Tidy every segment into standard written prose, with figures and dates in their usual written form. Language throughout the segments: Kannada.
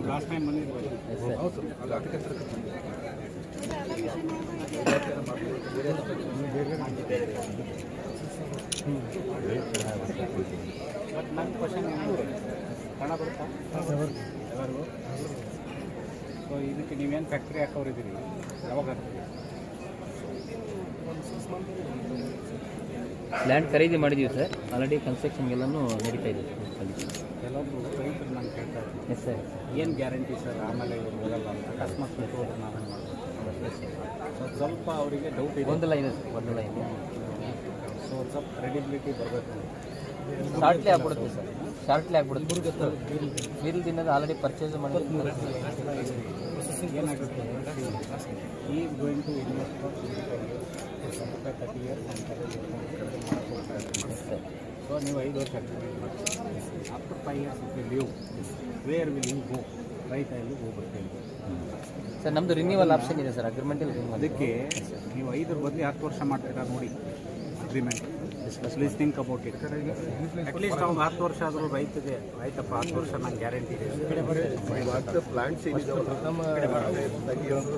ಲಾಸ್ಟ್ ಟೈಮ್ ಬಂದಿದ್ದು ಬಟ್ ನನ್ನ ಕ್ವಶನ್ ಹಣ ಬರುತ್ತಾ ಎಲ್ಲರಿಗೂ? ಸೊ ಇದಕ್ಕೆ ನೀವೇನು ಫ್ಯಾಕ್ಟ್ರಿ ಹಾಕೋರಿದ್ದೀರಿ, ಯಾವಾಗ ಆಗ್ತದೆ? ಲ್ಯಾಂಡ್ ಖರೀದಿ ಮಾಡಿದ್ದೀವಿ ಸರ್, ಆಲ್ರೆಡಿ ಕನ್ಸ್ಟ್ರಕ್ಷನ್ಗೆಲ್ಲನೂ ನಡೀತಾ ಇದೆ. ಕೆಲವೊಬ್ರು ರೈತರು ನಾನು ಕೇಳ್ತಾ ಇದ್ದೀನಿ, ಎಸ್ ಸರ್. ಏನು ಗ್ಯಾರಂಟಿ ಸರ್ ಆಮೇಲೆ ಇವ್ರು ಹೋಗಲ್ಲ ಅಂತ, ಅಕಸ್ಮಾತ್ ಹೋದ್ರೆ ನಾವೇನು ಮಾಡ್ಬೋದು? ಸ್ವಲ್ಪ ಅವರಿಗೆ ಡೌಟ್ ಇದೆ, ಗೊಂದಲ ಇದೆ ಸರ್, ಗೊಂದಲ ಇದೆ. ಸೊ ಸ್ವಲ್ಪ ಕ್ರೆಡಿಬಿಲಿಟಿ ಬರಬೇಕು. ಶಾರ್ಟ್ಲಿ ಆಗ್ಬಿಡುತ್ತೆ ಸರ್, ಶಾರ್ಟ್ಲಿ ಆಗ್ಬಿಡುತ್ತೆ. ವೀಲ್ ದಿನದ ಆಲ್ರೆಡಿ ಪರ್ಚೇಸ್ ಮಾಡಿ ಏನಾಗುತ್ತೆ, ಈ ಗೋಯಿಂಗ್ ಟು ಇನ್ವೆಸ್ಟ್ 30 ಇಯರ್ಸ್ ಅಂತಾರೆ. ಸೊ ನೀವು 5 ವರ್ಷ after 5 years will leave, where will you go? ರೈತ ಇಲ್ಲಿ ಹೋಗ್ಬಿಡ್ತೇನೆ ಸರ್. ನಮ್ಮದು ರಿನ್ಯೂವಲ್ ಆಪ್ಷನ್ ಇದೆ ಸರ್, ಅಗ್ರಿಮೆಂಟಲ್ಲಿ ರಿನ್ಯೂವಲ್. ಅದಕ್ಕೆ ನೀವು 5 ಬದಲಿ 10 ವರ್ಷ ಮಾಡ್ತೀರಾ ನೋಡಿ agreement. Please think about it. At least ಅವ್ನು 10 ವರ್ಷ ಆದರೂ ರೈತಗೆ ಆಯ್ತಪ್ಪ 10 ವರ್ಷ ನಂಗೆ ಗ್ಯಾರಂಟಿ ಇದೆ. ಪ್ಲಾಂಟ್ಸ್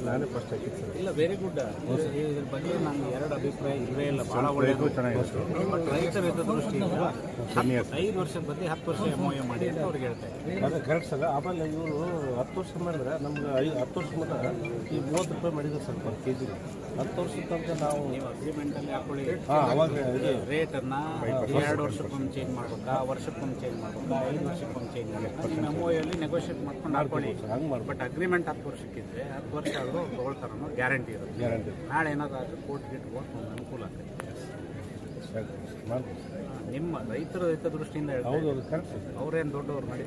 ನಾನೇ ಫಸ್ಟ್ ಹಾಕಿದ್ದು ಸರ್. ಇಲ್ಲ, ವೆರಿ ಗುಡ್. ಇದ್ರ ಬಗ್ಗೆ ನಾನು 2 ಅಭಿಪ್ರಾಯ ಇಲ್ಲವೇ ಇಲ್ಲ, ಭಾಳ ಒಳ್ಳೆಯದು, ಚೆನ್ನಾಗಿದೆ. ಬಟ್ ರೈತರ ಹಿತದೃಷ್ಟಿಯಿಂದ 5 ವರ್ಷದ ಬದಲಿ 10 ವರ್ಷ MOU ಮಾಡಿ ಅಂತ ಅವ್ರಿಗೆ ಹೇಳ್ತಾರೆ. ಅದೇ ಕರೆಕ್ಟ್ ಸರ್. ಆಮೇಲೆ ಇವರು 10 ವರ್ಷ ಮಾಡಿದ್ರೆ ನಮ್ಗೆ 10 ವರ್ಷ ಮಟ್ಟ ಈ 30 ರೂಪಾಯಿ ಮಾಡಿದ್ರು ಸರ್ per kg. 10 ವರ್ಷದ ತನಕ ನಾವು ನೀವು ಅಗ್ರಿಮೆಂಟಲ್ಲಿ ಹಾಕೊಳ್ಳಿ, ಅವಾಗ ರೇಟನ್ನು 2 ವರ್ಷಕ್ಕೊಮ್ಮೆ ಚೇಂಜ್ ಮಾಡ್ಬೇಕಾ, ವರ್ಷಕ್ಕೊಮ್ಮೆ ಚೇಂಜ್ ಮಾಡ್ಬೇಕಾ, 5 ವರ್ಷಕ್ಕೊಮ್ಮೆ ಚೇಂಜ್ ಮಾಡ್ಬೇಕಾ, ನಿಮ್ಮ MOU ನೆಗೋಷಿಯೇಟ್ ಮಾಡ್ಕೊಂಡು ಹಾಕೊಳ್ಳಿ. ಹಂಗೆ ಮಾಡಿ. ಬಟ್ ಅಗ್ರಿಮೆಂಟ್ 10 ವರ್ಷಕ್ಕಿದ್ರೆ 10 ವರ್ಷ ಆದರೂ ತೊಗೊಳ್ತಾರೆ ಅನ್ನೋ ಗ್ಯಾರಂಟಿ ಇರುತ್ತೆ. ಗ್ಯಾರಂಟಿ ನಾಳೆ ಏನಾದರೂ ಕೋರ್ಟ್ ಗಿಟ್ ಹೋಗಿ ಒಂದು ಅನುಕೂಲ ಆಗ್ತದೆ. ಮಾಡ್ಬೋದು. ನಿಮ್ಮ ರೈತರ ಹಿತದೃಷ್ಟಿಯಿಂದ ಹೇಳ್ತಾರೆ. ಹೌದು, ಕರೆಕ್ಟ್ ಸರ್. ಅವ್ರೇನು ದೊಡ್ಡವ್ರು ಮಾಡಿ